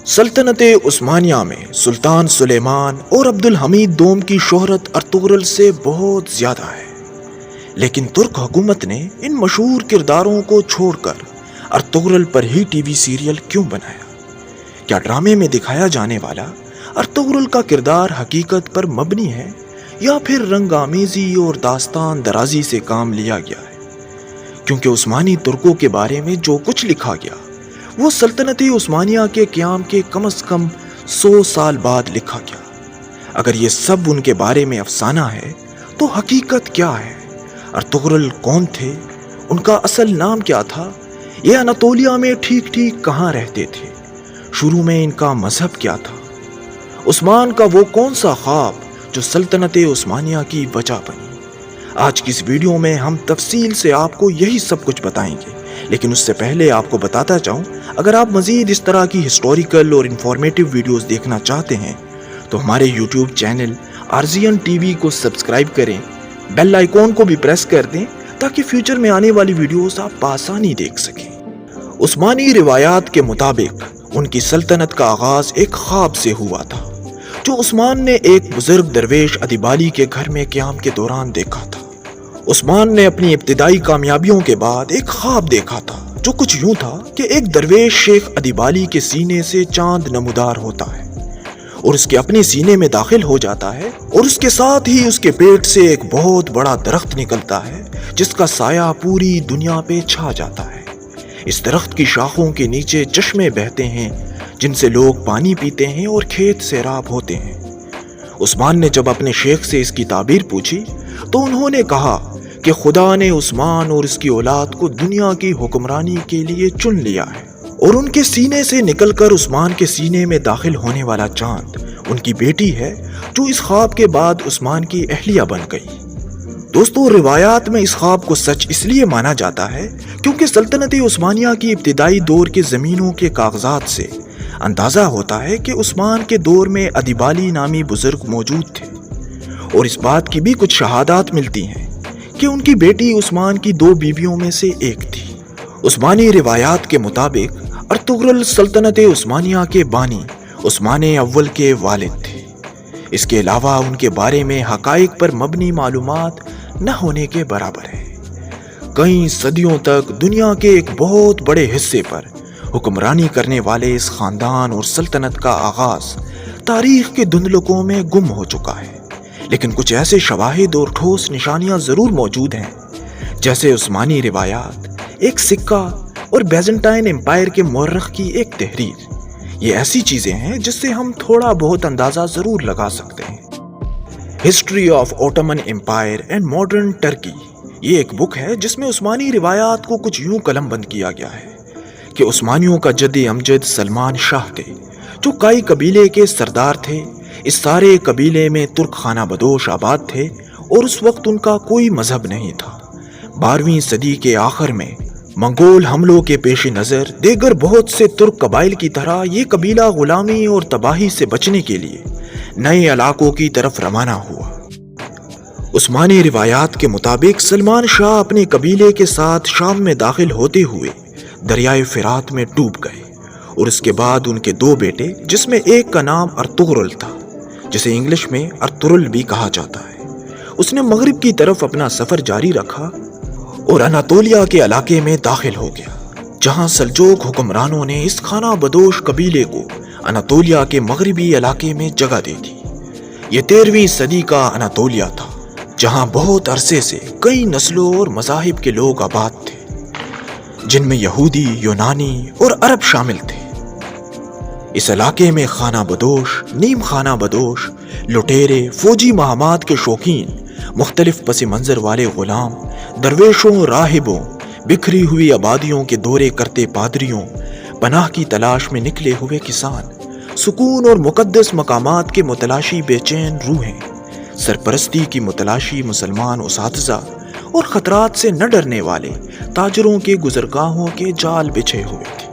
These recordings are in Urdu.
سلطنت عثمانیہ میں سلطان سلیمان اور عبد الحمید دوم کی شہرت ارطغرل سے بہت زیادہ ہے، لیکن ترک حکومت نے ان مشہور کرداروں کو چھوڑ کر ارطغرل پر ہی ٹی وی سیریل کیوں بنایا؟ کیا ڈرامے میں دکھایا جانے والا ارطغرل کا کردار حقیقت پر مبنی ہے یا پھر رنگ آمیزی اور داستان درازی سے کام لیا گیا ہے؟ کیونکہ عثمانی ترکوں کے بارے میں جو کچھ لکھا گیا وہ سلطنت عثمانیہ کے قیام کے کم از کم 100 سال بعد لکھا گیا۔ اگر یہ سب ان کے بارے میں افسانہ ہے تو حقیقت کیا ہے؟ ارطغرل کون تھے؟ ان کا اصل نام کیا تھا؟ یہ اناطولیہ میں ٹھیک ٹھیک کہاں رہتے تھے؟ شروع میں ان کا مذہب کیا تھا؟ عثمان کا وہ کون سا خواب جو سلطنت عثمانیہ کی وجہ بنی؟ آج کی اس ویڈیو میں ہم تفصیل سے آپ کو یہی سب کچھ بتائیں گے، لیکن اس سے پہلے آپ کو بتاتا چاہوں، اگر آپ مزید اس طرح کی ہسٹوریکل اور انفارمیٹو ویڈیوز دیکھنا چاہتے ہیں تو ہمارے یوٹیوب چینل آرزین ٹی وی کو سبسکرائب کریں، بیل آئیکن کو بھی پریس کر دیں تاکہ فیوچر میں آنے والی ویڈیوز آپ بآسانی دیکھ سکیں۔ عثمانی روایات کے مطابق ان کی سلطنت کا آغاز ایک خواب سے ہوا تھا جو عثمان نے ایک بزرگ درویش ادیبالی کے گھر میں قیام کے دوران دیکھا تھا۔ عثمان نے اپنی ابتدائی کامیابیوں کے بعد ایک خواب دیکھا تھا جو کچھ یوں تھا کہ ایک درویش شیخ ادیبالی کے سینے سے چاند نمودار ہوتا ہے اور اس کے اپنے سینے میں داخل ہو جاتا ہے، اور اس کے ساتھ ہی اس کے پیٹ سے ایک بہت بڑا درخت نکلتا ہے جس کا سایہ پوری دنیا پہ چھا جاتا ہے۔ اس درخت کی شاخوں کے نیچے چشمے بہتے ہیں جن سے لوگ پانی پیتے ہیں اور کھیت سیراب ہوتے ہیں۔ عثمان نے جب اپنے شیخ سے اس کی تعبیر پوچھی تو انہوں نے کہا کہ خدا نے عثمان اور اس کی اولاد کو دنیا کی حکمرانی کے لیے چن لیا ہے، اور ان کے سینے سے نکل کر عثمان کے سینے میں داخل ہونے والا چاند ان کی بیٹی ہے جو اس خواب کے بعد عثمان کی اہلیہ بن گئی۔ دوستو، روایات میں اس خواب کو سچ اس لیے مانا جاتا ہے کیونکہ سلطنت عثمانیہ کی ابتدائی دور کے زمینوں کے کاغذات سے اندازہ ہوتا ہے کہ عثمان کے دور میں ادیبالی نامی بزرگ موجود تھے، اور اس بات کی بھی کچھ شہادات ملتی ہیں کہ ان کی بیٹی عثمان کی 2 بیویوں میں سے ایک تھی۔ عثمانی روایات کے مطابق ارطغرل سلطنت عثمانیہ کے بانی عثمان اول کے والد تھے۔ اس کے علاوہ ان کے بارے میں حقائق پر مبنی معلومات نہ ہونے کے برابر ہے۔ کئی صدیوں تک دنیا کے ایک بہت بڑے حصے پر حکمرانی کرنے والے اس خاندان اور سلطنت کا آغاز تاریخ کے دھندلکوں میں گم ہو چکا ہے، لیکن کچھ ایسے شواہد اور ٹھوس نشانیاں ضرور موجود ہیں، جیسے عثمانی روایات، ایک سکہ اور بیزنٹائن امپائر کے مورخ کی ایک تحریر۔ یہ ایسی چیزیں ہیں جس سے ہم تھوڑا بہت اندازہ ضرور لگا سکتے ہیں۔ History of Ottoman empire and modern Turkey, یہ ایک بک ہے جس میں عثمانی روایات کو کچھ یوں قلم بند کیا گیا ہے کہ عثمانیوں کا جد امجد سلمان شاہ تھے جو کائی قبیلے کے سردار تھے۔ اس سارے قبیلے میں ترک خانہ بدوش آباد تھے اور اس وقت ان کا کوئی مذہب نہیں تھا۔ 12ویں صدی کے آخر میں منگول حملوں کے پیش نظر دیگر بہت سے ترک قبائل کی طرح یہ قبیلہ غلامی اور تباہی سے بچنے کے لیے نئے علاقوں کی طرف روانہ ہوا۔ عثمانی روایات کے مطابق سلمان شاہ اپنے قبیلے کے ساتھ شام میں داخل ہوتے ہوئے دریائے فرات میں ڈوب گئے، اور اس کے بعد ان کے 2 بیٹے، جس میں ایک کا نام ارطغرل تھا جسے انگلش میں ارطغرل بھی کہا جاتا ہے، اس نے مغرب کی طرف اپنا سفر جاری رکھا اور اناطولیہ کے علاقے میں داخل ہو گیا، جہاں سلجوق حکمرانوں نے اس خانہ بدوش قبیلے کو اناطولیہ کے مغربی علاقے میں جگہ دے دی۔ یہ 13ویں صدی کا اناطولیہ تھا جہاں بہت عرصے سے کئی نسلوں اور مذاہب کے لوگ آباد تھے، جن میں یہودی، یونانی اور عرب شامل تھے۔ اس علاقے میں خانہ بدوش، نیم خانہ بدوش، لٹیرے، فوجی مہمات کے شوقین، مختلف پس منظر والے غلام، درویشوں، راہبوں، بکھری ہوئی آبادیوں کے دورے کرتے پادریوں، پناہ کی تلاش میں نکلے ہوئے کسان، سکون اور مقدس مقامات کے متلاشی بے چین روحیں، سرپرستی کی متلاشی مسلمان اساتذہ، اور خطرات سے نہ ڈرنے والے تاجروں کے گزرگاہوں کے جال بچھے ہوئے تھے۔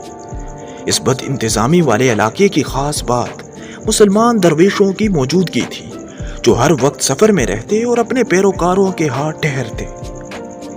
اس بد انتظامی والے علاقے کی خاص بات مسلمان درویشوں کی موجودگی تھی جو ہر وقت سفر میں رہتے اور اپنے پیروکاروں کے ہاتھ ٹھہرتے۔